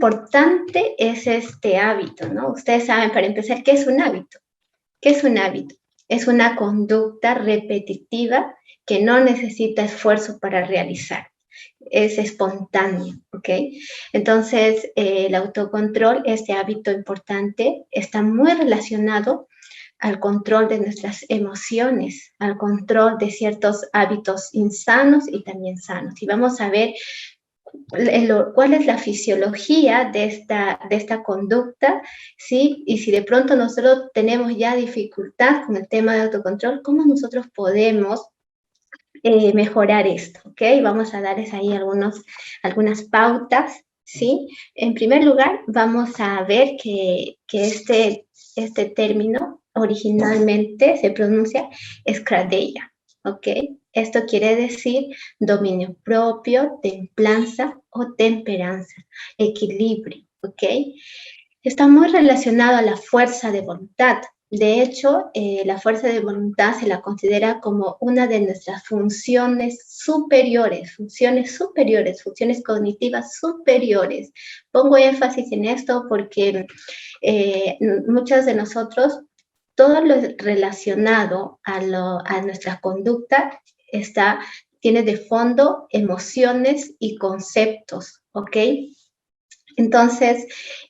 importante es este hábito, ¿no? Ustedes saben, para empezar, ¿qué es un hábito? ¿Qué es un hábito? Es una conducta repetitiva que no necesita esfuerzo para realizar. Es espontáneo, ¿ok? Entonces, el autocontrol, este hábito importante, está muy relacionado al control de nuestras emociones, al control de ciertos hábitos insanos y también sanos. Y vamos a ver cuál es la fisiología de esta conducta, ¿sí? Y si de pronto nosotros tenemos ya dificultad con el tema de autocontrol, ¿cómo nosotros podemos mejorar esto? ¿Ok? Vamos a darles ahí algunas pautas, ¿sí? En primer lugar, vamos a ver que este término originalmente se pronuncia escradeia, ¿ok? Esto quiere decir dominio propio, templanza o temperanza, equilibrio, ¿ok? Está muy relacionado a la fuerza de voluntad. De hecho, la fuerza de voluntad se la considera como una de nuestras funciones superiores, funciones cognitivas superiores. Pongo énfasis en esto porque muchos de nosotros, todo lo relacionado a nuestra conducta tiene de fondo emociones y conceptos, ¿ok? Entonces,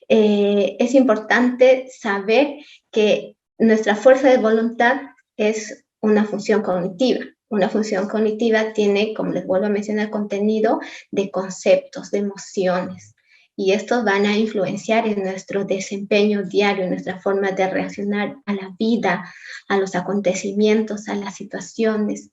es importante saber que nuestra fuerza de voluntad es una función cognitiva. Una función cognitiva tiene, como les vuelvo a mencionar, contenido de conceptos, de emociones. Y estos van a influenciar en nuestro desempeño diario, en nuestra forma de reaccionar a la vida, a los acontecimientos, a las situaciones,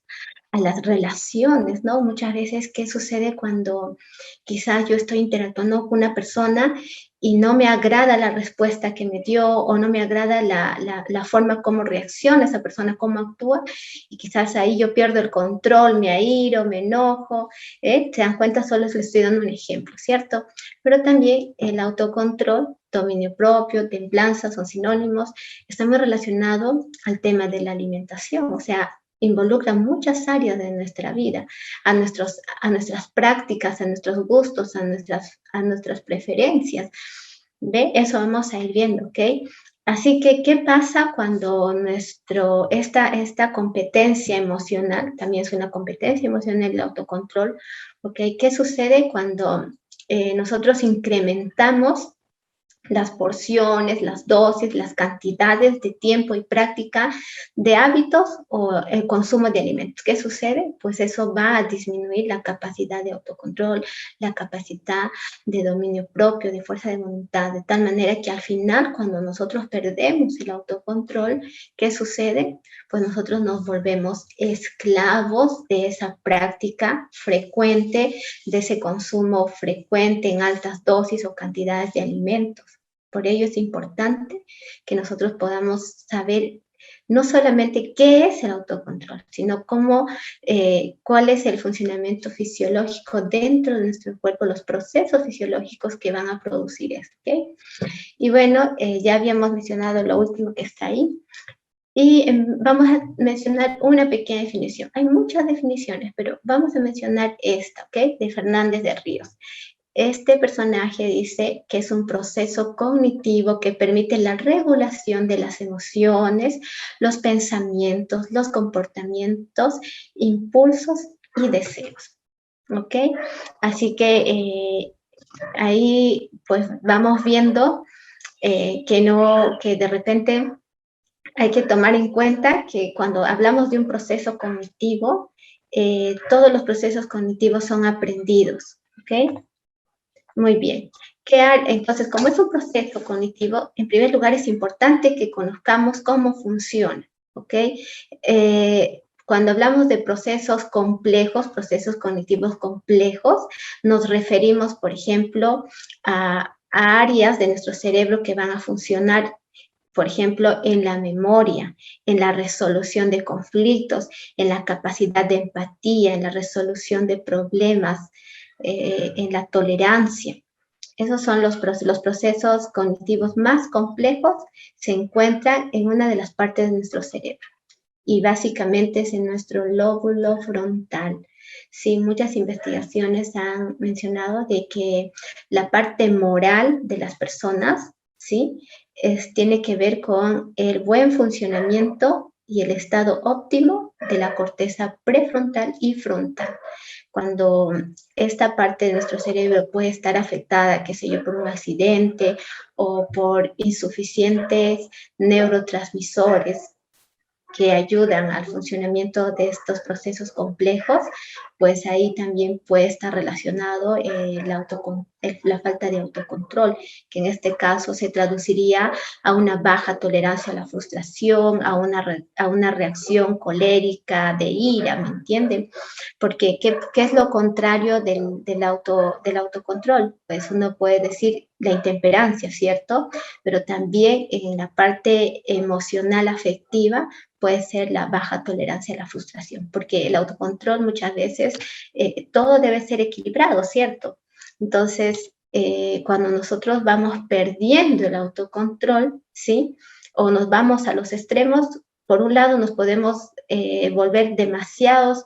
a las relaciones, ¿no? Muchas veces, ¿qué sucede cuando quizás yo estoy interactuando con una persona y no me agrada la respuesta que me dio o no me agrada la forma como reacciona esa persona, cómo actúa, y quizás ahí yo pierdo el control, me airo, me enojo, ¿eh? ¿Se dan cuenta? Solo les estoy dando un ejemplo, ¿cierto? Pero también el autocontrol, dominio propio, templanza, son sinónimos, está muy relacionado al tema de la alimentación, o sea, involucra muchas áreas de nuestra vida, a nuestras prácticas, a nuestros gustos, a nuestras preferencias. ¿Ve? Eso vamos a ir viendo, ¿ok? Así que, ¿qué pasa cuando esta competencia emocional, también es una competencia emocional, el autocontrol, ¿ok? ¿Qué sucede cuando nosotros incrementamos las porciones, las dosis, las cantidades de tiempo y práctica de hábitos o el consumo de alimentos? ¿Qué sucede? Pues eso va a disminuir la capacidad de autocontrol, la capacidad de dominio propio, de fuerza de voluntad, de tal manera que al final, cuando nosotros perdemos el autocontrol, ¿qué sucede? Pues nosotros nos volvemos esclavos de esa práctica frecuente, de ese consumo frecuente en altas dosis o cantidades de alimentos. Por ello es importante que nosotros podamos saber no solamente qué es el autocontrol, sino cuál es el funcionamiento fisiológico dentro de nuestro cuerpo, los procesos fisiológicos que van a producir esto, ¿okay? Y bueno, ya habíamos mencionado lo último que está ahí, y vamos a mencionar una pequeña definición. Hay muchas definiciones, pero vamos a mencionar esta, ¿ok? De Fernández de Ríos. Este personaje dice que es un proceso cognitivo que permite la regulación de las emociones, los pensamientos, los comportamientos, impulsos y deseos. ¿Ok? Así que ahí pues vamos viendo que de repente hay que tomar en cuenta que cuando hablamos de un proceso cognitivo, todos los procesos cognitivos son aprendidos. ¿Ok? Muy bien. Entonces, como es un proceso cognitivo, en primer lugar es importante que conozcamos cómo funciona, ¿ok? Cuando hablamos de procesos complejos, procesos cognitivos complejos, nos referimos, por ejemplo, a áreas de nuestro cerebro que van a funcionar, por ejemplo, en la memoria, en la resolución de conflictos, en la capacidad de empatía, en la resolución de problemas, en la tolerancia. Esos son los procesos cognitivos más complejos, se encuentran en una de las partes de nuestro cerebro y básicamente es en nuestro lóbulo frontal. Sí, muchas investigaciones han mencionado de que la parte moral de las personas, ¿sí? Tiene que ver con el buen funcionamiento y el estado óptimo de la corteza prefrontal y frontal. Cuando esta parte de nuestro cerebro puede estar afectada, qué sé yo, por un accidente o por insuficientes neurotransmisores que ayudan al funcionamiento de estos procesos complejos, pues ahí también puede estar relacionado la falta de autocontrol, que en este caso se traduciría a una baja tolerancia a la frustración, a una reacción colérica, de ira, ¿me entienden? Porque, ¿qué es lo contrario del autocontrol? Pues uno puede decir la intemperancia, ¿cierto? Pero también en la parte emocional afectiva puede ser la baja tolerancia a la frustración, porque el autocontrol muchas veces, todo debe ser equilibrado, ¿cierto? Entonces, cuando nosotros vamos perdiendo el autocontrol, ¿sí? O nos vamos a los extremos, por un lado nos podemos volver demasiados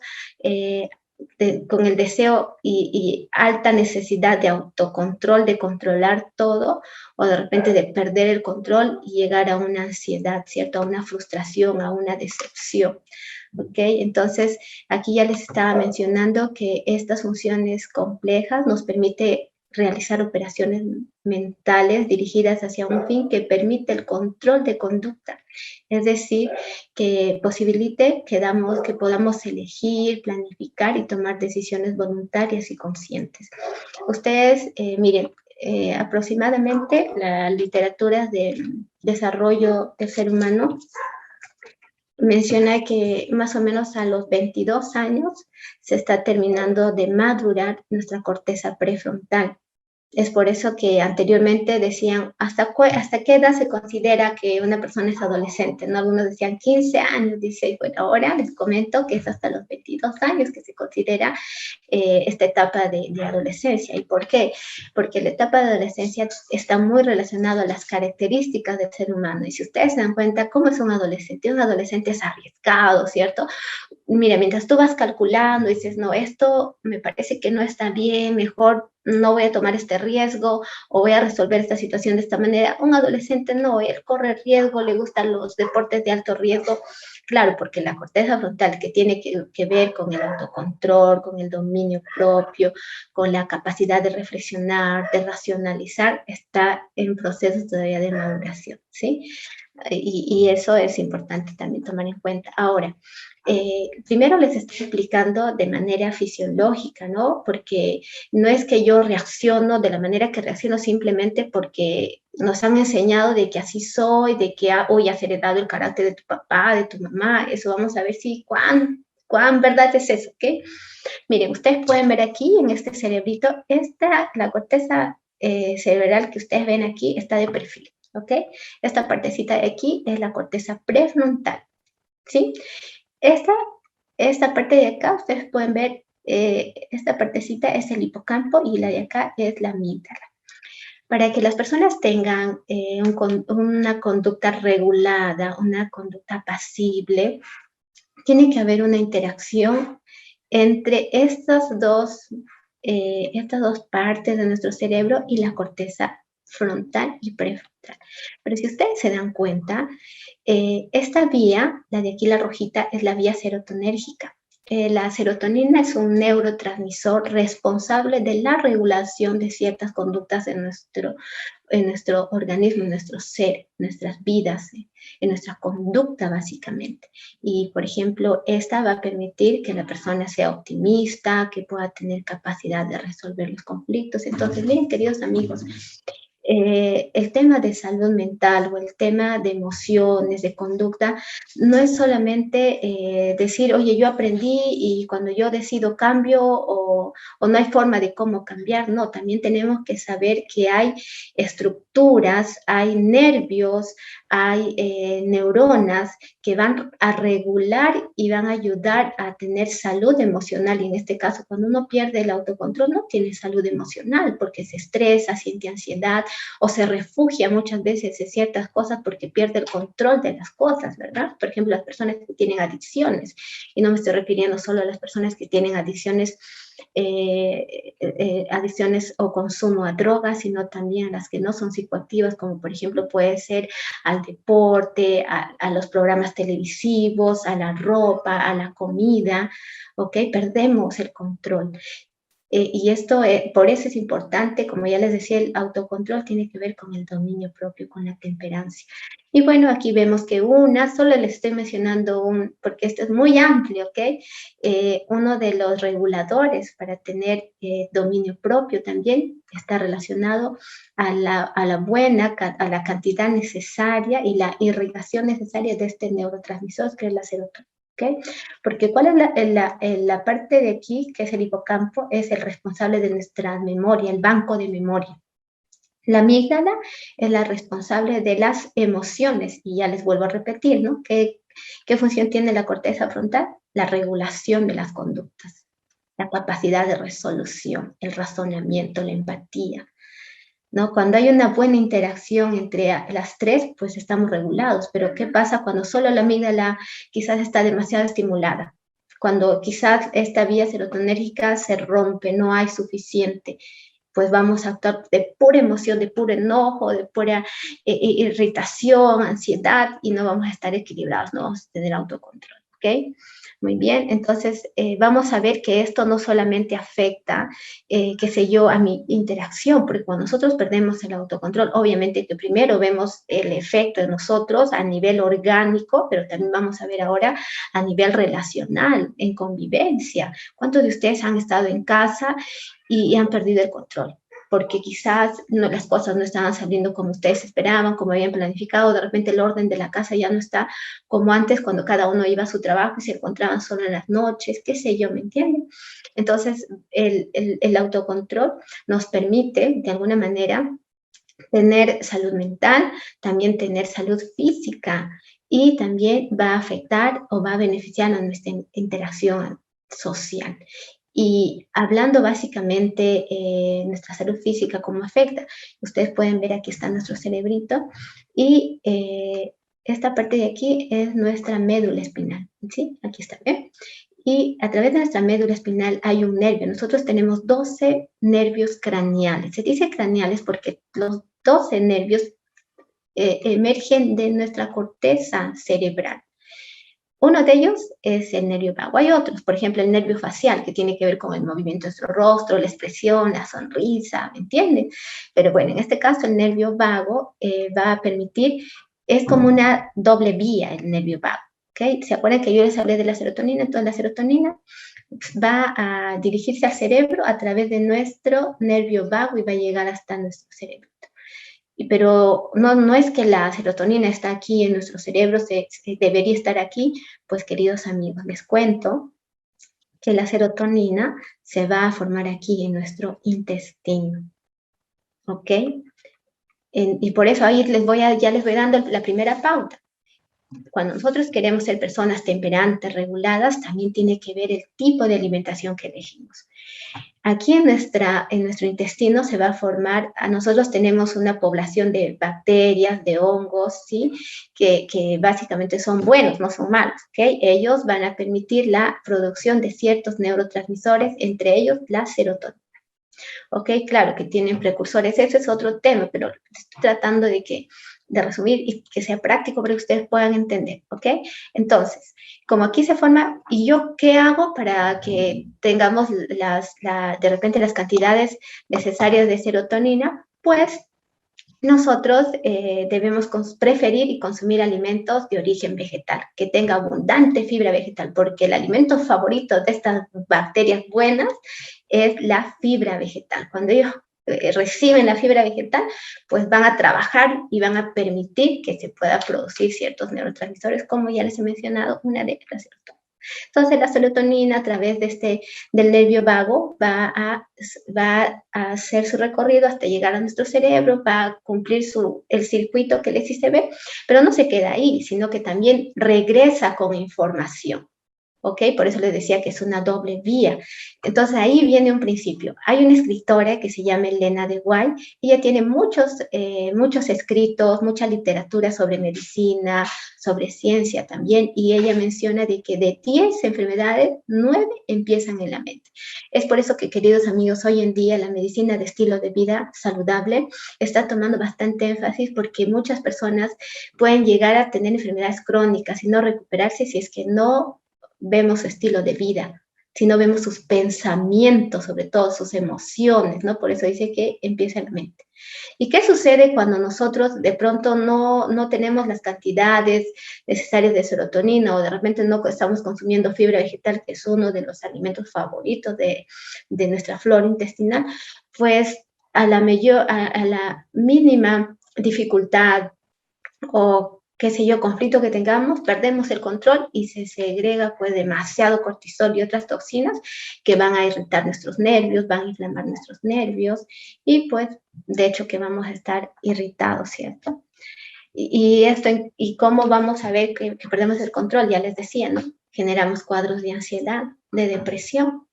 con el deseo y alta necesidad de autocontrol, de controlar todo, o de repente de perder el control y llegar a una ansiedad, ¿cierto? A una frustración, a una decepción. ¿Ok? Entonces, aquí ya les estaba mencionando que estas funciones complejas nos permite realizar operaciones mentales dirigidas hacia un fin que permite el control de conducta, es decir, que posibilite que podamos elegir, planificar y tomar decisiones voluntarias y conscientes. Ustedes, miren, aproximadamente la literatura del desarrollo del ser humano menciona que más o menos a los 22 años se está terminando de madurar nuestra corteza prefrontal. Es por eso que anteriormente decían, ¿hasta qué edad se considera que una persona es adolescente? ¿No? Algunos decían 15 años, dice, bueno, ahora les comento que es hasta los 22 años que se considera esta etapa de adolescencia. ¿Y por qué? Porque la etapa de adolescencia está muy relacionada a las características del ser humano. Y si ustedes se dan cuenta, ¿cómo es un adolescente? Un adolescente es arriesgado, ¿cierto? Mira, mientras tú vas calculando y dices, no, esto me parece que no está bien, mejor no voy a tomar este riesgo o voy a resolver esta situación de esta manera. Un adolescente no, él corre riesgo, le gustan los deportes de alto riesgo. Claro, porque la corteza frontal, que tiene que ver con el autocontrol, con el dominio propio, con la capacidad de reflexionar, de racionalizar, está en proceso todavía de maduración, ¿sí? Y eso es importante también tomar en cuenta. Ahora, primero les estoy explicando de manera fisiológica, ¿no? Porque no es que yo reacciono de la manera que reacciono simplemente porque nos han enseñado de que así soy, de que hoy has heredado el carácter de tu papá, de tu mamá. Eso vamos a ver si cuán verdad es eso, ¿ok? Miren, ustedes pueden ver aquí en este cerebrito, la corteza cerebral que ustedes ven aquí está de perfil, ¿ok? Esta partecita de aquí es la corteza prefrontal, ¿sí? Esta parte de acá, ustedes pueden ver, esta partecita es el hipocampo y la de acá es la amígdala. Para que las personas tengan una conducta regulada, una conducta pasible, tiene que haber una interacción entre estas dos partes de nuestro cerebro y la corteza frontal y prefrontal. Pero si ustedes se dan cuenta, esta vía, la de aquí la rojita, es la vía serotonérgica. La serotonina es un neurotransmisor responsable de la regulación de ciertas conductas en nuestro organismo, en nuestro ser, en nuestras vidas, en nuestra conducta básicamente. Y, por ejemplo, esta va a permitir que la persona sea optimista, que pueda tener capacidad de resolver los conflictos. Entonces, miren, queridos amigos, el tema de salud mental o el tema de emociones, de conducta, no es solamente decir, oye, yo aprendí y cuando yo decido cambio o no hay forma de cómo cambiar. No, también tenemos que saber que hay estructuras, hay nervios, hay neuronas que van a regular y van a ayudar a tener salud emocional. Y en este caso, cuando uno pierde el autocontrol, no tiene salud emocional porque se estresa, siente ansiedad, o se refugia muchas veces en ciertas cosas porque pierde el control de las cosas, ¿verdad? Por ejemplo, las personas que tienen adicciones, y no me estoy refiriendo solo a las personas que tienen adicciones, adicciones o consumo a drogas, sino también a las que no son psicoactivas, como por ejemplo puede ser al deporte, a los programas televisivos, a la ropa, a la comida, ¿ok? Perdemos el control. Y esto, por eso es importante, como ya les decía, el autocontrol tiene que ver con el dominio propio, con la temperancia. Y bueno, aquí vemos que solo les estoy mencionando porque esto es muy amplio, ¿ok? Uno de los reguladores para tener dominio propio también está relacionado a la cantidad necesaria y la irrigación necesaria de este neurotransmisor, que es la serotonina. ¿Okay? Porque ¿cuál es la parte de aquí, que es el hipocampo? Es el responsable de nuestra memoria, el banco de memoria. La amígdala es la responsable de las emociones, y ya les vuelvo a repetir, ¿no? ¿Qué función tiene la corteza frontal? La regulación de las conductas, la capacidad de resolución, el razonamiento, la empatía, ¿no? Cuando hay una buena interacción entre las tres, pues estamos regulados. Pero ¿qué pasa cuando solo la amígdala quizás está demasiado estimulada? Cuando quizás esta vía serotonérgica se rompe, no hay suficiente, pues vamos a actuar de pura emoción, de puro enojo, de pura irritación, ansiedad, y no vamos a estar equilibrados, no vamos a tener autocontrol, ¿ok? Muy bien, entonces vamos a ver que esto no solamente afecta, qué sé yo, a mi interacción, porque cuando nosotros perdemos el autocontrol, obviamente que primero vemos el efecto de nosotros a nivel orgánico, pero también vamos a ver ahora a nivel relacional, en convivencia. ¿Cuántos de ustedes han estado en casa y han perdido el control? Porque quizás las cosas no estaban saliendo como ustedes esperaban, como habían planificado, de repente el orden de la casa ya no está como antes, cuando cada uno iba a su trabajo y se encontraban solo en las noches, qué sé yo, ¿me entienden? Entonces, el autocontrol nos permite, de alguna manera, tener salud mental, también tener salud física, y también va a afectar o va a beneficiar a nuestra interacción social. Y hablando básicamente nuestra salud física, cómo afecta, ustedes pueden ver aquí está nuestro cerebrito, y esta parte de aquí es nuestra médula espinal, ¿sí? Aquí está, ¿eh? Y a través de nuestra médula espinal hay un nervio. Nosotros tenemos 12 nervios craneales. Se dice craneales porque los 12 nervios emergen de nuestra corteza cerebral. Uno de ellos es el nervio vago. Hay otros, por ejemplo, el nervio facial, que tiene que ver con el movimiento de nuestro rostro, la expresión, la sonrisa, ¿me entienden? Pero bueno, en este caso el nervio vago va a permitir, es como una doble vía el nervio vago. ¿Okay? ¿Se acuerdan que yo les hablé de la serotonina? Entonces la serotonina va a dirigirse al cerebro a través de nuestro nervio vago y va a llegar hasta nuestro cerebro. Pero no es que la serotonina está aquí en nuestro cerebro, debería estar aquí. Pues queridos amigos, les cuento que la serotonina se va a formar aquí en nuestro intestino, ¿ok? Y por eso ahí ya les voy dando la primera pauta. Cuando nosotros queremos ser personas temperantes, reguladas, también tiene que ver el tipo de alimentación que elegimos. Aquí en nuestro intestino se va a formar, nosotros tenemos una población de bacterias, de hongos, ¿sí? Que básicamente son buenos, no son malos, ¿ok? Ellos van a permitir la producción de ciertos neurotransmisores, entre ellos la serotonina. ¿Ok? Claro que tienen precursores, ese es otro tema, pero estoy tratando de resumir y que sea práctico para que ustedes puedan entender, ¿ok? Entonces, como aquí se forma, ¿y yo qué hago para que tengamos de repente las cantidades necesarias de serotonina? Pues nosotros debemos preferir y consumir alimentos de origen vegetal, que tenga abundante fibra vegetal, porque el alimento favorito de estas bacterias buenas es la fibra vegetal. Cuando ellos reciben la fibra vegetal, pues van a trabajar y van a permitir que se pueda producir ciertos neurotransmisores, como ya les he mencionado, una de las serotonina. Entonces la serotonina a través del nervio vago va a hacer su recorrido hasta llegar a nuestro cerebro, va a cumplir el circuito que les hice ver, pero no se queda ahí, sino que también regresa con información. ¿ok? Por eso les decía que es una doble vía. Entonces ahí viene un principio. Hay una escritora que se llama Elena de White, ella tiene muchos escritos, mucha literatura sobre medicina, sobre ciencia también, y ella menciona de que de 10 enfermedades, 9 empiezan en la mente. Es por eso que, queridos amigos, hoy en día la medicina de estilo de vida saludable está tomando bastante énfasis porque muchas personas pueden llegar a tener enfermedades crónicas y no recuperarse si es que no vemos su estilo de vida, sino vemos sus pensamientos, sobre todo sus emociones, ¿no? Por eso dice que empieza en la mente. ¿Y qué sucede cuando nosotros de pronto no tenemos las cantidades necesarias de serotonina o de repente no estamos consumiendo fibra vegetal, que es uno de los alimentos favoritos de nuestra flora intestinal? Pues a la mínima dificultad o qué sé yo, conflicto que tengamos, perdemos el control y se segrega pues demasiado cortisol y otras toxinas que van a irritar nuestros nervios, van a inflamar nuestros nervios y pues de hecho que vamos a estar irritados, ¿cierto? Y cómo vamos a ver que perdemos el control, ya les decía, ¿no? Generamos cuadros de ansiedad, de depresión,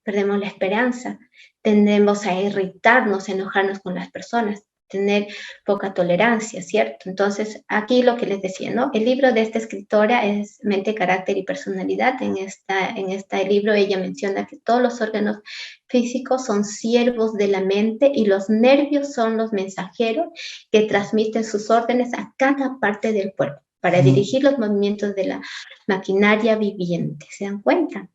perdemos la esperanza, tendemos a irritarnos, a enojarnos con las personas, tener poca tolerancia, ¿cierto? Entonces, aquí lo que les decía, ¿no? El libro de esta escritora es Mente, Carácter y Personalidad. En este libro ella menciona que todos los órganos físicos son siervos de la mente y los nervios son los mensajeros que transmiten sus órdenes a cada parte del cuerpo para dirigir los movimientos de la maquinaria viviente. ¿Se dan cuenta?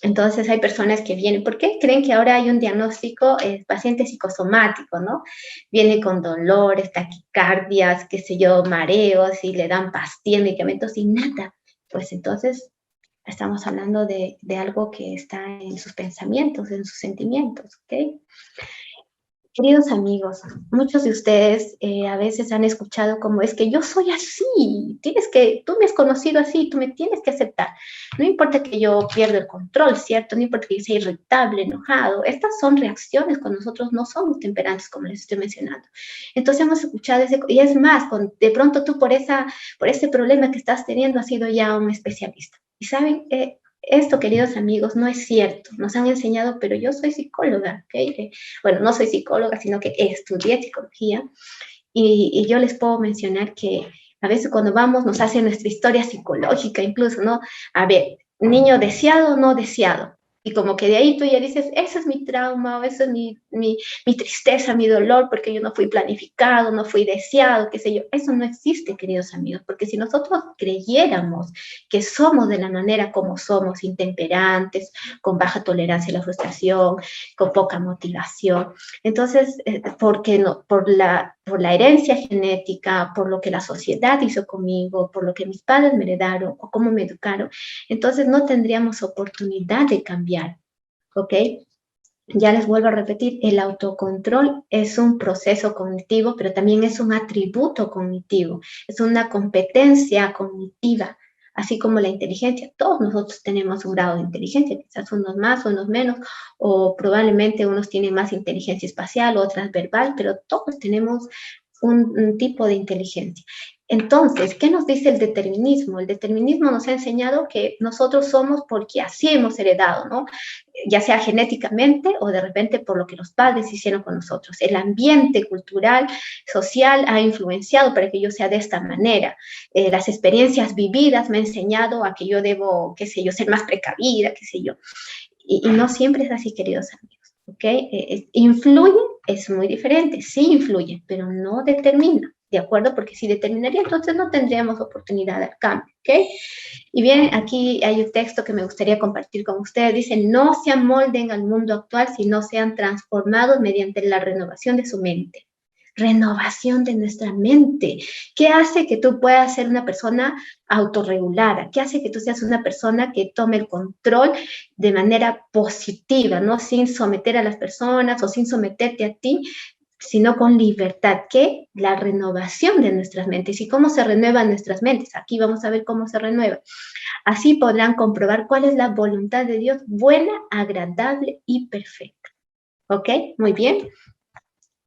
Entonces hay personas que vienen, ¿por qué creen que ahora hay un diagnóstico paciente psicosomático, ¿no? Viene con dolores, taquicardias, qué sé yo, mareos y le dan pastillas, medicamentos y nada. Pues entonces estamos hablando de algo que está en sus pensamientos, en sus sentimientos, ¿ok? Queridos amigos, muchos de ustedes a veces han escuchado como es que yo soy así, tú me has conocido así, tú me tienes que aceptar. No importa que yo pierda el control, ¿cierto? No importa que yo sea irritable, enojado. Estas son reacciones cuando nosotros no somos temperantes, como les estoy mencionando. Entonces hemos escuchado y es más, de pronto tú por ese problema que estás teniendo has sido ya un especialista. Y saben, esto, queridos amigos, no es cierto. Nos han enseñado, pero yo soy psicóloga, ¿ok? Bueno, no soy psicóloga, sino que estudié psicología y yo les puedo mencionar que a veces cuando vamos nos hacen nuestra historia psicológica incluso, ¿no? A ver, niño deseado o no deseado. Y como que de ahí tú ya dices, ese es mi trauma, o esa es mi tristeza, mi dolor, porque yo no fui planificado, no fui deseado, qué sé yo. Eso no existe, queridos amigos, porque si nosotros creyéramos que somos de la manera como somos, intemperantes, con baja tolerancia a la frustración, con poca motivación, entonces, porque no, por la herencia genética, por lo que la sociedad hizo conmigo, por lo que mis padres me heredaron o cómo me educaron, entonces no tendríamos oportunidad de cambiar, ¿ok? Ya les vuelvo a repetir, el autocontrol es un proceso cognitivo, pero también es un atributo cognitivo, es una competencia cognitiva, así como la inteligencia. Todos nosotros tenemos un grado de inteligencia, quizás unos más, unos menos, o probablemente unos tienen más inteligencia espacial, otras verbal, pero todos tenemos un tipo de inteligencia. Entonces, ¿qué nos dice el determinismo? El determinismo nos ha enseñado que nosotros somos porque así hemos heredado, ¿no? Ya sea genéticamente o de repente por lo que los padres hicieron con nosotros. El ambiente cultural, social ha influenciado para que yo sea de esta manera. Las experiencias vividas me han enseñado a que yo debo, qué sé yo, ser más precavida, qué sé yo. Y no siempre es así, queridos amigos. ¿Ok? Influye, es muy diferente, sí influye, pero no determina, ¿de acuerdo? Porque si determinaría, entonces no tendríamos oportunidad al cambio, ¿ok? Y bien, aquí hay un texto que me gustaría compartir con ustedes. Dice, no se amolden al mundo actual, sino sean transformados mediante la renovación de su mente. Renovación de nuestra mente. ¿Qué hace que tú puedas ser una persona autorregulada? ¿Qué hace que tú seas una persona que tome el control de manera positiva, ¿no? Sin someter a las personas o sin someterte a ti, sino con libertad, que la renovación de nuestras mentes. ¿Y cómo se renuevan nuestras mentes? Aquí vamos a ver cómo se renueva. Así podrán comprobar cuál es la voluntad de Dios, buena, agradable y perfecta. ¿Ok? Muy bien.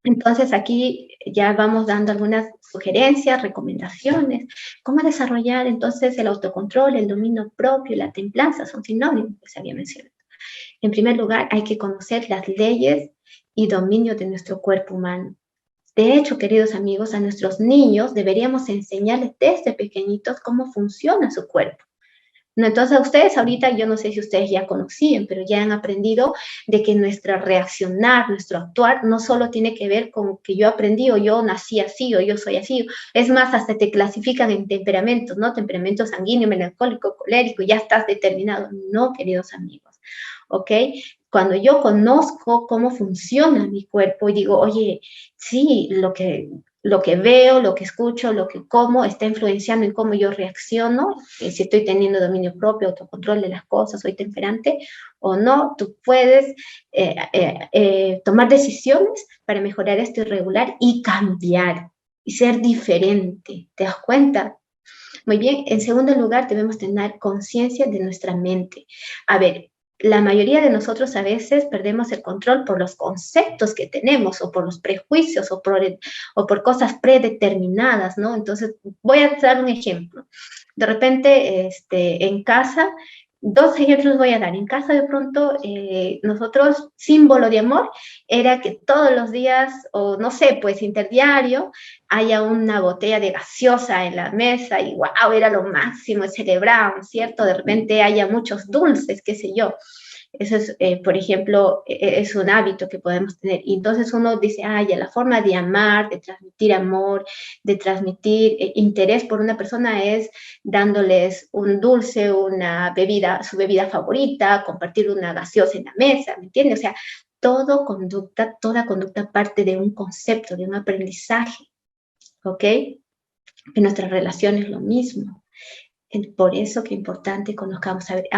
Entonces aquí ya vamos dando algunas sugerencias, recomendaciones, cómo desarrollar entonces el autocontrol, el dominio propio y la templanza, son sinónimos que se había mencionado. En primer lugar, hay que conocer las leyes y dominio de nuestro cuerpo humano. De hecho, queridos amigos, a nuestros niños deberíamos enseñarles desde pequeñitos cómo funciona su cuerpo. No, entonces, ustedes ahorita, yo no sé si ustedes ya conocían, pero ya han aprendido de que nuestro reaccionar, nuestro actuar, no solo tiene que ver con que yo aprendí o yo nací así o yo soy así. Es más, hasta te clasifican en temperamentos, ¿no? Temperamento sanguíneo, melancólico, colérico, ya estás determinado. No, queridos amigos, ¿ok? Cuando yo conozco cómo funciona mi cuerpo y digo, oye, sí, lo que veo, lo que escucho, lo que como, está influenciando en cómo yo reacciono, si estoy teniendo dominio propio, autocontrol de las cosas, soy temperante o no, tú puedes tomar decisiones para mejorar esto irregular y cambiar y ser diferente. ¿Te das cuenta? Muy bien, en segundo lugar, debemos tener conciencia de nuestra mente. A ver, la mayoría de nosotros a veces perdemos el control por los conceptos que tenemos o por los prejuicios o por cosas predeterminadas, ¿no? Entonces, voy a dar un ejemplo. De repente, en casa, dos ejemplos voy a dar. En casa, de pronto, nosotros, símbolo de amor, era que todos los días, o no sé, pues interdiario, haya una botella de gaseosa en la mesa y wow, era lo máximo, celebraban, ¿cierto? De repente haya muchos dulces, qué sé yo. Eso es, por ejemplo, es un hábito que podemos tener. Y entonces uno dice, ah, ya la forma de amar, de transmitir amor, de transmitir interés por una persona es dándoles un dulce, una bebida, su bebida favorita, compartir una gaseosa en la mesa, ¿me entiendes? O sea, toda conducta parte de un concepto, de un aprendizaje, ¿ok? En nuestras relaciones lo mismo. Por eso que es importante conozcamos. A ver,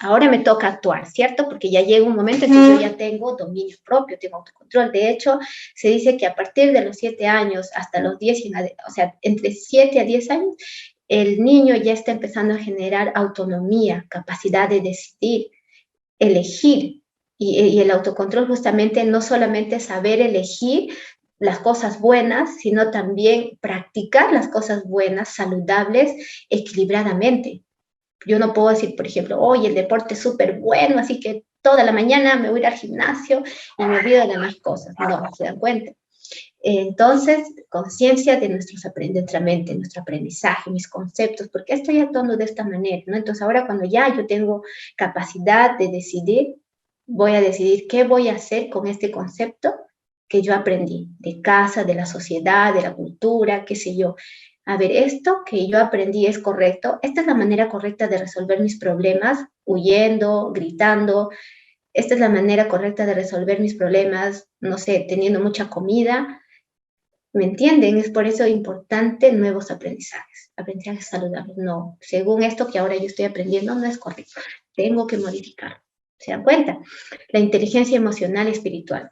ahora me toca actuar, ¿cierto? Porque ya llega un momento en que yo ya tengo dominio propio, tengo autocontrol. De hecho, se dice que a partir de los 7 años hasta los 10, o sea, entre 7 a 10 años, el niño ya está empezando a generar autonomía, capacidad de decidir, elegir. Y el autocontrol justamente no solamente saber elegir las cosas buenas, sino también practicar las cosas buenas, saludables, equilibradamente. Yo no puedo decir, por ejemplo, oye, el deporte es súper bueno, así que toda la mañana me voy a ir al gimnasio y me olvido de demás cosas. No, se dan cuenta. Entonces, conciencia de nuestra mente, nuestro aprendizaje, mis conceptos, ¿por qué estoy actuando de esta manera? ¿No? Entonces, ahora cuando ya yo tengo capacidad de decidir, voy a decidir qué voy a hacer con este concepto que yo aprendí de casa, de la sociedad, de la cultura, qué sé yo. A ver, esto que yo aprendí es correcto, esta es la manera correcta de resolver mis problemas, huyendo, gritando, esta es la manera correcta de resolver mis problemas, no sé, teniendo mucha comida, ¿me entienden? Es por eso importante nuevos aprendizajes saludables. No, según esto que ahora yo estoy aprendiendo, no es correcto. Tengo que modificar. ¿Se dan cuenta? La inteligencia emocional y espiritual.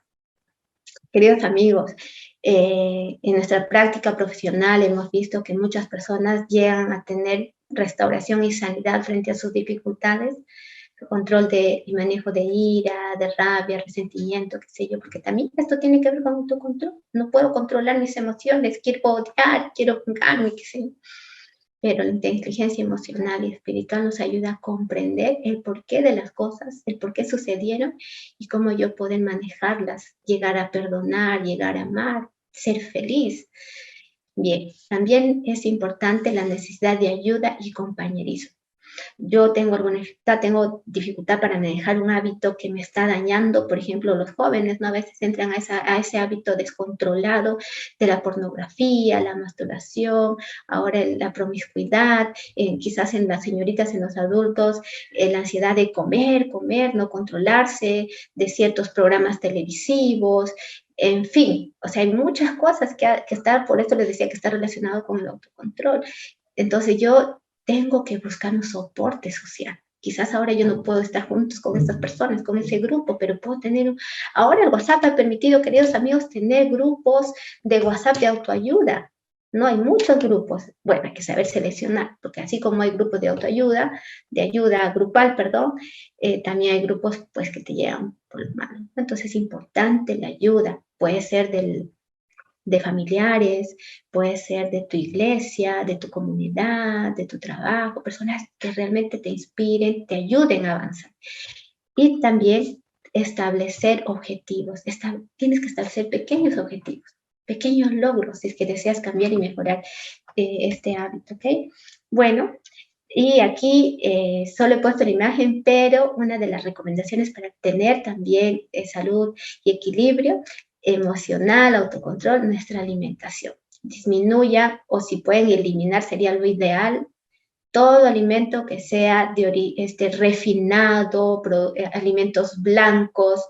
Queridos amigos, en nuestra práctica profesional hemos visto que muchas personas llegan a tener restauración y sanidad frente a sus dificultades, control y manejo de ira, de rabia, resentimiento, qué sé yo, porque también esto tiene que ver con autocontrol. No puedo controlar mis emociones, quiero odiar, quiero vengarme, qué sé yo. Pero la inteligencia emocional y espiritual nos ayuda a comprender el porqué de las cosas, el por qué sucedieron y cómo yo puedo manejarlas, llegar a perdonar, llegar a amar, ser feliz. Bien, también es importante la necesidad de ayuda y compañerismo. Yo tengo dificultad para manejar un hábito que me está dañando, por ejemplo, los jóvenes, ¿no? A veces entran a ese hábito descontrolado de la pornografía, la masturbación, ahora la promiscuidad, quizás en las señoritas, en los adultos, la ansiedad de comer, no controlarse, de ciertos programas televisivos, en fin, o sea, hay muchas cosas que están, por eso les decía que está relacionado con el autocontrol. Entonces yo tengo que buscar un soporte social. Quizás ahora yo no puedo estar juntos con estas personas, con ese grupo, pero puedo tener. Ahora el WhatsApp ha permitido, queridos amigos, tener grupos de WhatsApp de autoayuda. No hay muchos grupos. Bueno, hay que saber seleccionar, porque así como hay grupos de autoayuda, de ayuda grupal, perdón, también hay grupos pues que te llevan por las manos. Entonces es importante la ayuda. Puede ser de familiares, puede ser de tu iglesia, de tu comunidad, de tu trabajo, personas que realmente te inspiren, te ayuden a avanzar. Y también establecer objetivos. Tienes que establecer pequeños objetivos, pequeños logros, si es que deseas cambiar y mejorar este hábito, ¿ok? Bueno, y aquí solo he puesto la imagen, pero una de las recomendaciones para tener también salud y equilibrio emocional, autocontrol, nuestra alimentación. Disminuya, o si pueden eliminar, sería lo ideal, todo alimento que sea refinado, alimentos blancos,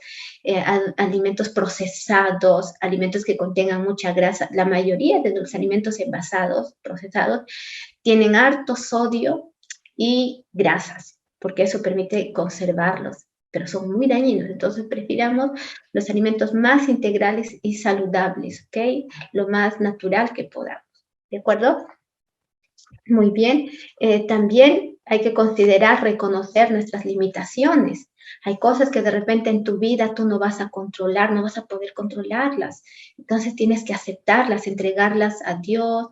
alimentos procesados, alimentos que contengan mucha grasa. La mayoría de los alimentos envasados, procesados, tienen harto sodio y grasas, porque eso permite conservarlos, pero son muy dañinos. Entonces, prefiramos los alimentos más integrales y saludables, ¿ok? Lo más natural que podamos, ¿de acuerdo? Muy bien. También hay que considerar reconocer nuestras limitaciones. Hay cosas que de repente en tu vida tú no vas a controlar, no vas a poder controlarlas. Entonces tienes que aceptarlas, entregarlas a Dios,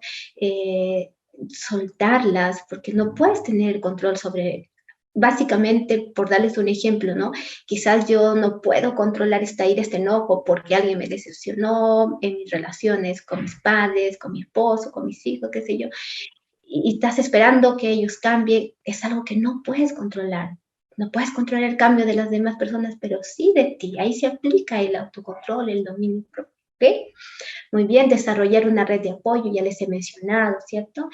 soltarlas, porque no puedes tener control sobre, básicamente, por darles un ejemplo, ¿no? Quizás yo no puedo controlar esta ira, este enojo, porque alguien me decepcionó en mis relaciones con mis padres, con mi esposo, con mis hijos, qué sé yo, y estás esperando que ellos cambien, es algo que no puedes controlar. No puedes controlar el cambio de las demás personas, pero sí de ti. Ahí se aplica el autocontrol, el dominio propio. ¿Okay? Muy bien, desarrollar una red de apoyo, ya les he mencionado, ¿cierto?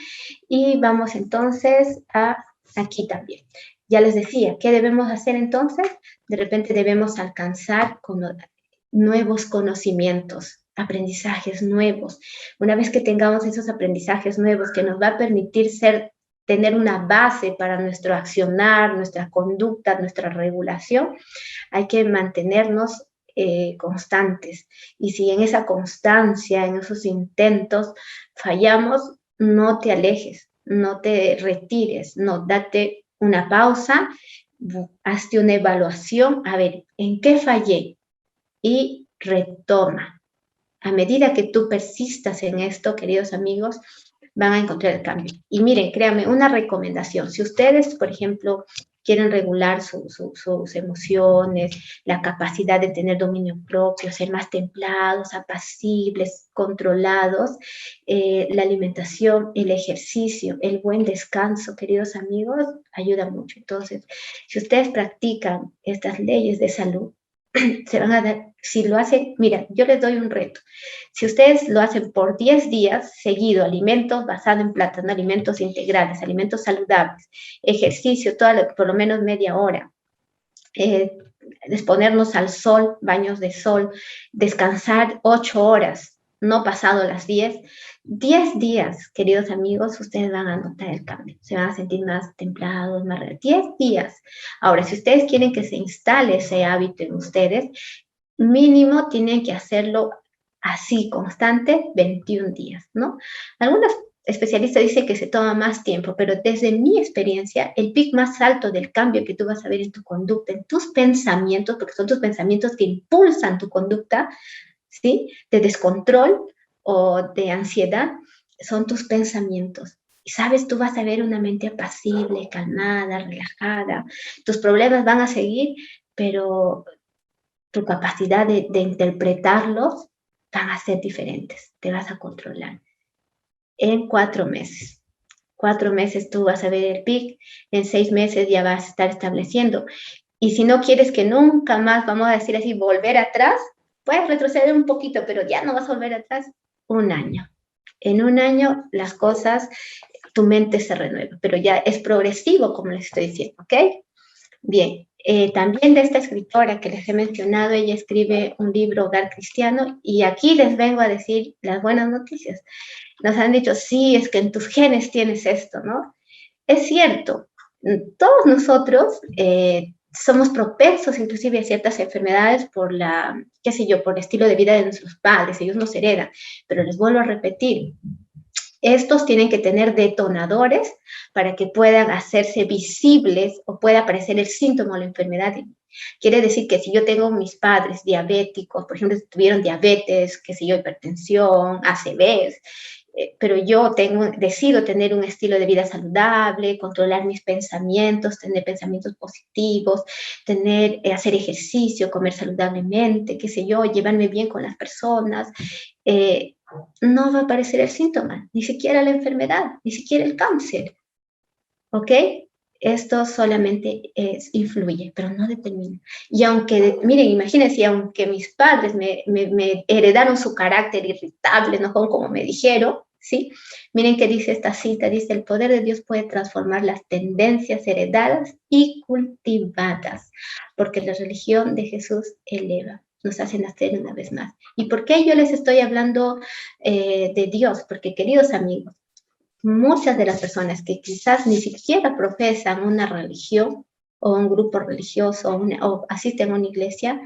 Y vamos entonces a aquí también. Ya les decía, ¿qué debemos hacer entonces? De repente debemos alcanzar con nuevos conocimientos, aprendizajes nuevos. Una vez que tengamos esos aprendizajes nuevos que nos va a permitir tener una base para nuestro accionar, nuestra conducta, nuestra regulación, hay que mantenernos constantes. Y si en esa constancia, en esos intentos fallamos, no te alejes, no te retires, no, date una pausa, hazte una evaluación, a ver, ¿en qué fallé? Y retoma. A medida que tú persistas en esto, queridos amigos, van a encontrar el cambio. Y miren, créanme, una recomendación. Si ustedes, por ejemplo, quieren regular sus emociones, la capacidad de tener dominio propio, ser más templados, apacibles, controlados, la alimentación, el ejercicio, el buen descanso, queridos amigos, ayuda mucho. Entonces, si ustedes practican estas leyes de salud, se van a dar, si lo hacen, mira, yo les doy un reto. Si ustedes lo hacen por 10 días seguido, alimentos basados en plátano, alimentos integrales, alimentos saludables, ejercicio por lo menos media hora, exponernos al sol, baños de sol, descansar 8 horas, no pasado las 10 días, queridos amigos, ustedes van a notar el cambio, se van a sentir más templados, más 10 días. Ahora, si ustedes quieren que se instale ese hábito en ustedes, mínimo tienen que hacerlo así, constante, 21 días, ¿no? Algunos especialistas dicen que se toma más tiempo, pero desde mi experiencia, el pic más alto del cambio que tú vas a ver en tu conducta, en tus pensamientos, porque son tus pensamientos que impulsan tu conducta, ¿sí? De descontrol o de ansiedad, son tus pensamientos. Y sabes, tú vas a ver una mente apacible, calmada, relajada. Tus problemas van a seguir, pero tu capacidad de interpretarlos van a ser diferentes. Te vas a controlar. En 4 meses. 4 meses tú vas a ver el pic, en 6 meses ya vas a estar estableciendo. Y si no quieres que nunca más, vamos a decir así, volver atrás, puedes retroceder un poquito, pero ya no vas a volver atrás. 1 año. En 1 año las cosas, tu mente se renueva, pero ya es progresivo, como les estoy diciendo, ¿ok? Bien, también de esta escritora que les he mencionado, ella escribe un libro, Hogar Cristiano, y aquí les vengo a decir las buenas noticias. Nos han dicho, sí, es que en tus genes tienes esto, ¿no? Es cierto, todos nosotros somos propensos inclusive a ciertas enfermedades por qué sé yo, por el estilo de vida de nuestros padres, ellos nos heredan, pero les vuelvo a repetir, estos tienen que tener detonadores para que puedan hacerse visibles o pueda aparecer el síntoma o la enfermedad Quiere decir que si yo tengo mis padres diabéticos, por ejemplo, tuvieron diabetes, qué sé yo, hipertensión, ACVs, pero yo decido tener un estilo de vida saludable, controlar mis pensamientos, tener pensamientos positivos, hacer ejercicio, comer saludablemente, qué sé yo, llevarme bien con las personas, no va a aparecer el síntoma, ni siquiera la enfermedad, ni siquiera el cáncer, ¿ok? Esto solamente influye, pero no determina. Y aunque, miren, imagínense, aunque mis padres me heredaron su carácter irritable, ¿no? Como me dijeron, ¿sí? Miren qué dice esta cita, dice, el poder de Dios puede transformar las tendencias heredadas y cultivadas, porque la religión de Jesús eleva, nos hace nacer una vez más. ¿Y por qué yo les estoy hablando de Dios? Porque, queridos amigos, muchas de las personas que quizás ni siquiera profesan una religión o un grupo religioso o asisten a una iglesia,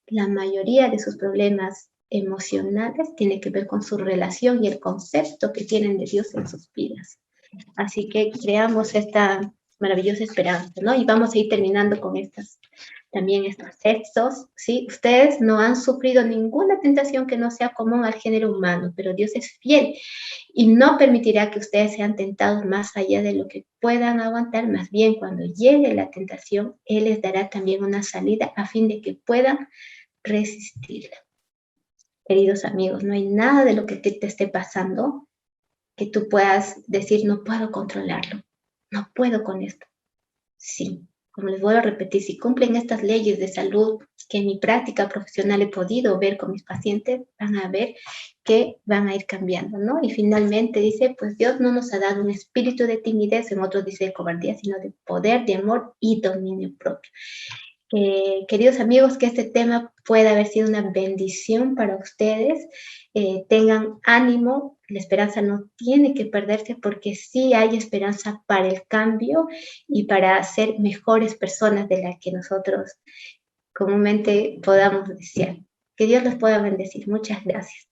la mayoría de sus problemas emocionales tienen que ver con su relación y el concepto que tienen de Dios en sus vidas. Así que creamos esta maravillosa esperanza, ¿no? Y vamos a ir terminando con también estos textos, ¿sí? Ustedes no han sufrido ninguna tentación que no sea común al género humano, pero Dios es fiel y no permitirá que ustedes sean tentados más allá de lo que puedan aguantar. Más bien, cuando llegue la tentación, Él les dará también una salida a fin de que puedan resistirla. Queridos amigos, no hay nada de lo que te esté pasando que tú puedas decir, no puedo controlarlo, no puedo con esto. Sí, como les vuelvo a repetir, si cumplen estas leyes de salud que en mi práctica profesional he podido ver con mis pacientes, van a ver que van a ir cambiando, ¿no? Y finalmente dice, pues Dios no nos ha dado un espíritu de timidez, en otros dice de cobardía, sino de poder, de amor y dominio propio. Queridos amigos, que este tema pueda haber sido una bendición para ustedes. Tengan ánimo, la esperanza no tiene que perderse porque sí hay esperanza para el cambio y para ser mejores personas de las que nosotros comúnmente podamos desear. Que Dios los pueda bendecir. Muchas gracias.